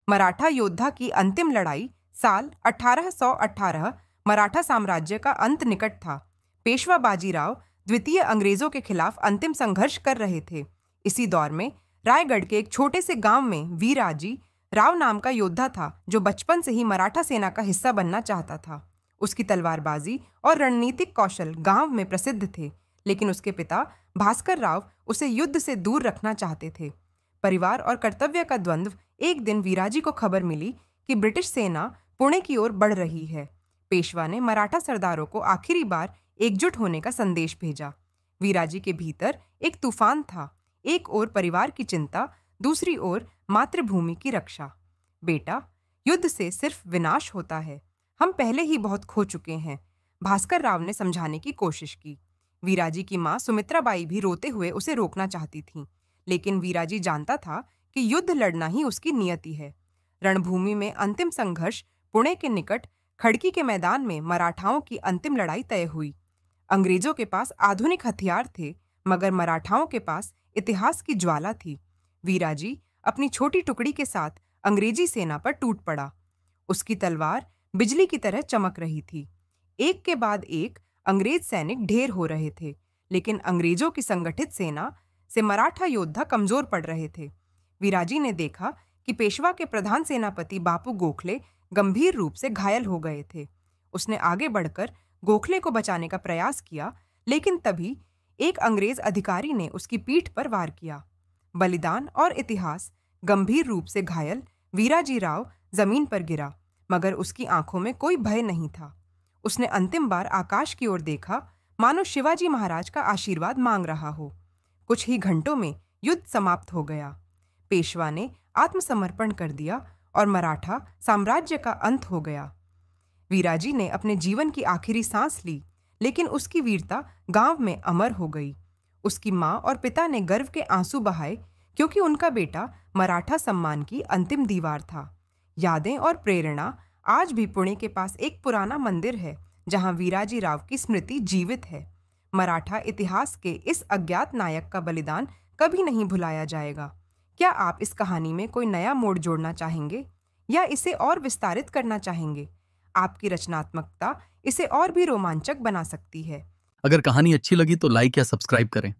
मराठा योद्धा की अंतिम लड़ाई साल 1818। मराठा साम्राज्य का अंत निकट था। पेशवा बाजीराव द्वितीय अंग्रेजों के खिलाफ अंतिम संघर्ष कर रहे थे। इसी दौर में रायगढ़ के एक छोटे से गांव में वीराजी राव नाम का योद्धा था, जो बचपन से ही मराठा सेना का हिस्सा बनना चाहता था। उसकी तलवारबाजी और रणनीतिक कौशल गांव में प्रसिद्ध थे, लेकिन उसके पिता भास्कर राव उसे युद्ध से दूर रखना चाहते थे। परिवार और कर्तव्य का द्वंद्व। एक दिन वीराजी को खबर मिली कि ब्रिटिश सेना पुणे की ओर बढ़ रही है। पेशवा ने मराठा सरदारों को आखिरी बार एकजुट होने का संदेश भेजा। वीराजी के भीतर एक तूफान था। एक ओर परिवार की चिंता, दूसरी ओर मातृभूमि की रक्षा। बेटा, युद्ध से सिर्फ विनाश होता है। हम पहले ही बहुत खो चुके हैं, भास्कर राव ने समझाने की कोशिश की। वीराजी की मां सुमित्राबाई भी रोते हुए उसे रोकना चाहती थीं, लेकिन वीराजी जानता था कि युद्ध लड़ना ही उसकी नियति है। रणभूमि में अंतिम संघर्ष। पुणे के निकट खड़की के मैदान में मराठाओं की अंतिम लड़ाई तय हुई। अंग्रेजों के पास आधुनिक हथियार थे, मगर मराठाओं के पास इतिहास की ज्वाला थी। वीराजी अपनी छोटी टुकड़ी के साथ अंग्रेजी सेना पर टूट पड़ा। उसकी तलवार बिजली की तरह चमक रही थी। एक के बाद एक अंग्रेज सैनिक ढेर हो रहे थे, लेकिन अंग्रेजों की संगठित सेना से मराठा योद्धा कमजोर पड़ रहे थे। वीराजी ने देखा कि पेशवा के प्रधान सेनापति बापू गोखले गंभीर रूप से घायल हो गए थे। उसने आगे बढ़कर गोखले को बचाने का प्रयास किया, लेकिन तभी एक अंग्रेज अधिकारी ने उसकी पीठ पर वार किया। बलिदान और इतिहास। गंभीर रूप से घायल वीराजी राव जमीन पर गिरा, मगर उसकी आंखों में कोई भय नहीं था। उसने अंतिम बार आकाश की ओर देखा, मानो शिवाजी महाराज का आशीर्वाद मांग रहा हो। कुछ ही घंटों में युद्ध समाप्त हो गया। पेशवा ने आत्मसमर्पण कर दिया और मराठा साम्राज्य का अंत हो गया। वीराजी ने अपने जीवन की आखिरी सांस ली, लेकिन उसकी वीरता गांव में अमर हो गई। उसकी मां और पिता ने गर्व के आंसू बहाए, क्योंकि उनका बेटा मराठा सम्मान की अंतिम दीवार था। यादें और प्रेरणा। आज भी पुणे के पास एक पुराना मंदिर है, जहां वीराजी राव की स्मृति जीवित है। मराठा इतिहास के इस अज्ञात नायक का बलिदान कभी नहीं भुलाया जाएगा। क्या आप इस कहानी में कोई नया मोड़ जोड़ना चाहेंगे या इसे और विस्तारित करना चाहेंगे? आपकी रचनात्मकता इसे और भी रोमांचक बना सकती है। अगर कहानी अच्छी लगी तो लाइक या सब्सक्राइब करें।